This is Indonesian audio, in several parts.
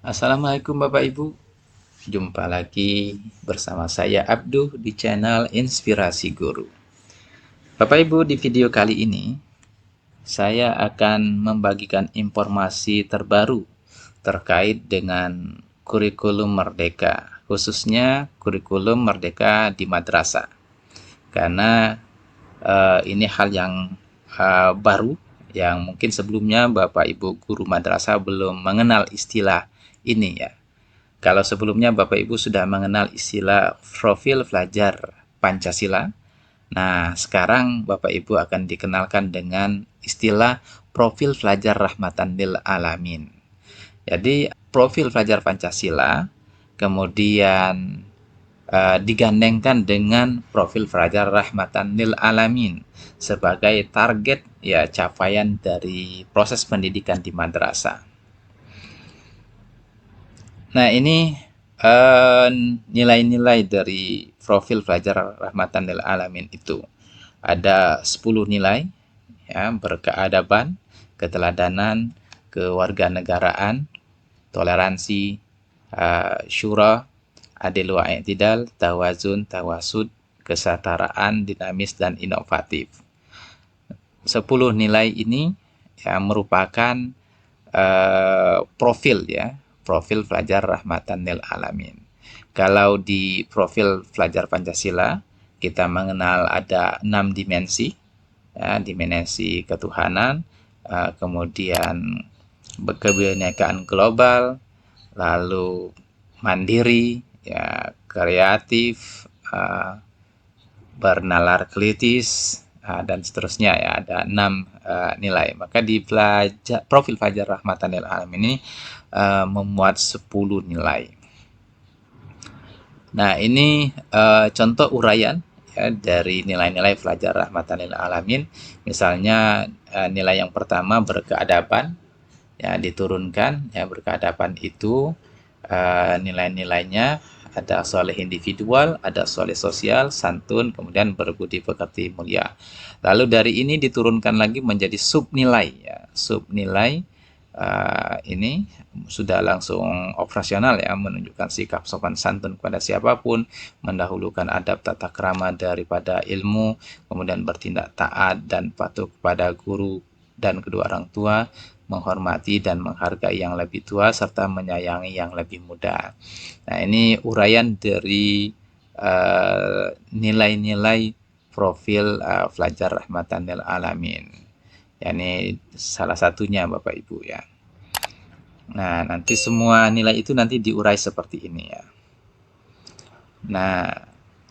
Assalamualaikum Bapak Ibu, jumpa lagi bersama saya Abduh di channel Inspirasi Guru. Bapak Ibu, di video kali ini saya akan membagikan informasi terbaru terkait dengan kurikulum Merdeka, khususnya kurikulum Merdeka di madrasah. Karena ini hal yang baru yang mungkin sebelumnya Bapak Ibu guru madrasah belum mengenal istilah ini ya. Kalau sebelumnya Bapak Ibu sudah mengenal istilah profil pelajar Pancasila, nah sekarang Bapak Ibu akan dikenalkan dengan istilah profil pelajar rahmatan lil alamin. Jadi profil pelajar Pancasila kemudian digandengkan dengan profil pelajar rahmatan lil alamin sebagai target ya capaian dari proses pendidikan di madrasah. Nah, ini nilai-nilai dari profil pelajar rahmatan lil alamin itu. Ada 10 nilai ya, berkeadaban, keteladanan, kewarganegaraan, toleransi, syura, adil wa i'tidal, tawazun, tawasud, kesetaraan, dinamis dan inovatif. 10 nilai ini ya merupakan profil ya, profil pelajar rahmatan lil alamin. Kalau di profil pelajar Pancasila, kita mengenal ada 6 dimensi, ya, dimensi ketuhanan, kemudian kebinekaan global, lalu mandiri, ya, kreatif, bernalar kritis, dan seterusnya ya, ada 6 nilai. Maka di profil pelajar rahmatan lil alamin ini memuat 10 nilai. Nah, ini contoh uraian ya, dari nilai-nilai pelajar rahmatan lil alamin. Misalnya nilai yang pertama berkeadaban ya diturunkan ya, berkeadaban itu nilai-nilainya ada soleh individual, ada soleh sosial, santun, kemudian berbudi pekerti mulia. Lalu dari ini diturunkan lagi menjadi subnilai ya, subnilai ini sudah langsung operasional ya, menunjukkan sikap sopan santun kepada siapapun, mendahulukan adab tata krama daripada ilmu, kemudian bertindak taat dan patuh kepada guru dan kedua orang tua, menghormati dan menghargai yang lebih tua, serta menyayangi yang lebih muda. Nah, ini uraian dari nilai-nilai profil pelajar rahmatan lil alamin. Ya, ini salah satunya Bapak Ibu ya. Nah, nanti semua nilai itu nanti diurai seperti ini ya. Nah,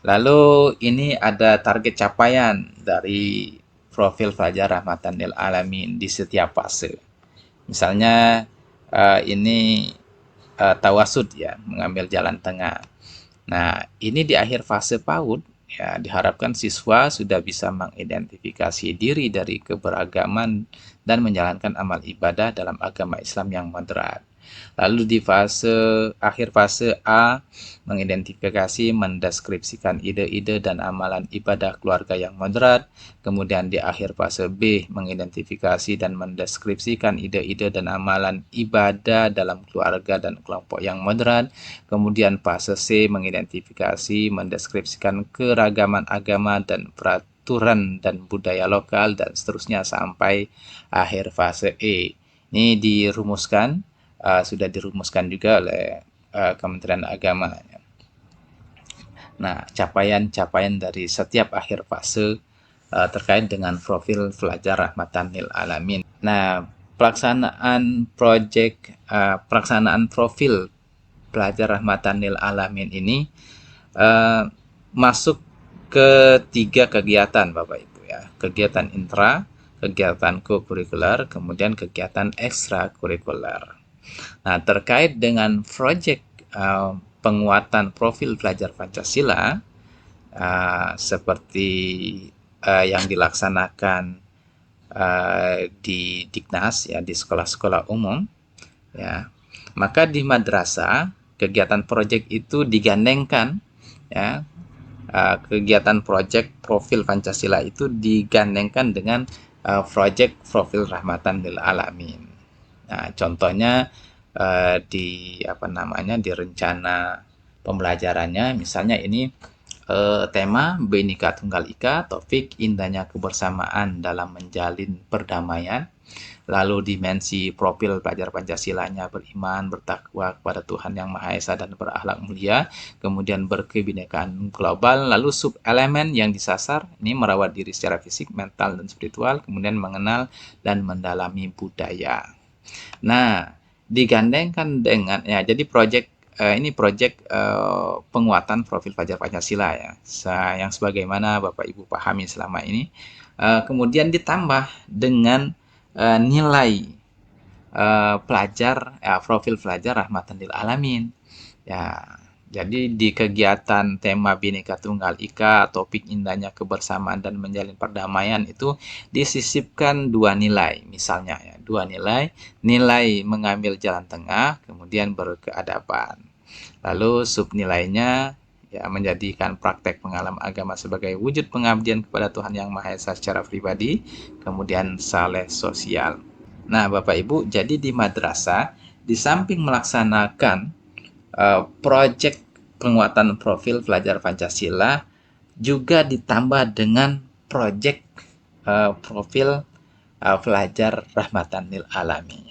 lalu ini ada target capaian dari profil pelajar rahmatan lil alamin di setiap fase. Misalnya ini tawasud ya, mengambil jalan tengah. Nah, ini di akhir fase PAUD ya diharapkan siswa sudah bisa mengidentifikasi diri dari keberagaman dan menjalankan amal ibadah dalam agama Islam yang moderat. Lalu di akhir fase A, mengidentifikasi, mendeskripsikan ide-ide dan amalan ibadah keluarga yang moderat. Kemudian di akhir fase B, mengidentifikasi dan mendeskripsikan ide-ide dan amalan ibadah dalam keluarga dan kelompok yang moderat. Kemudian fase C, mengidentifikasi, mendeskripsikan keragaman agama dan peraturan dan budaya lokal, dan seterusnya sampai akhir fase E. Ini sudah dirumuskan juga oleh Kementerian Agama. Nah, capaian-capaian dari setiap akhir fase terkait dengan profil pelajar rahmatan lil alamin. Nah, pelaksanaan profil pelajar rahmatan lil alamin ini masuk ke 3 kegiatan Bapak Ibu ya. Kegiatan intra, kegiatan kokurikuler, kemudian kegiatan ekstrakurikuler. Nah, terkait dengan proyek penguatan profil pelajar Pancasila seperti yang dilaksanakan di Diknas ya, di sekolah-sekolah umum ya, maka di madrasah kegiatan proyek itu digandengkan ya, kegiatan proyek profil Pancasila itu digandengkan dengan proyek profil rahmatan lil alamin. Nah, contohnya di apa namanya, di rencana pembelajarannya. Misalnya ini tema Bhinneka Tunggal Ika, topik indahnya kebersamaan dalam menjalin perdamaian. Lalu dimensi profil pelajar Pancasilanya beriman, bertakwa kepada Tuhan Yang Maha Esa dan berakhlak mulia, kemudian berkebinekaan global. Lalu sub elemen yang disasar ini merawat diri secara fisik, mental dan spiritual, kemudian mengenal dan mendalami budaya. Nah, digandengkan dengan ya, jadi ini proyek penguatan profil pelajar Pancasila ya, yang sebagaimana Bapak Ibu pahami selama ini. Kemudian ditambah dengan nilai pelajar, profil pelajar rahmatan lil alamin. Ya, jadi di kegiatan tema Bhinneka Tunggal Ika, topik indahnya kebersamaan dan menjalin perdamaian itu disisipkan dua nilai, misalnya ya, dua nilai, nilai mengambil jalan tengah, kemudian berkeadaban. Lalu subnilainya ya menjadikan praktek pengalaman agama sebagai wujud pengabdian kepada Tuhan Yang Maha Esa secara pribadi, kemudian saleh sosial. Nah, Bapak Ibu, jadi di madrasah di samping melaksanakan proyek penguatan profil pelajar Pancasila juga ditambah dengan proyek profil pelajar rahmatan lil alamin.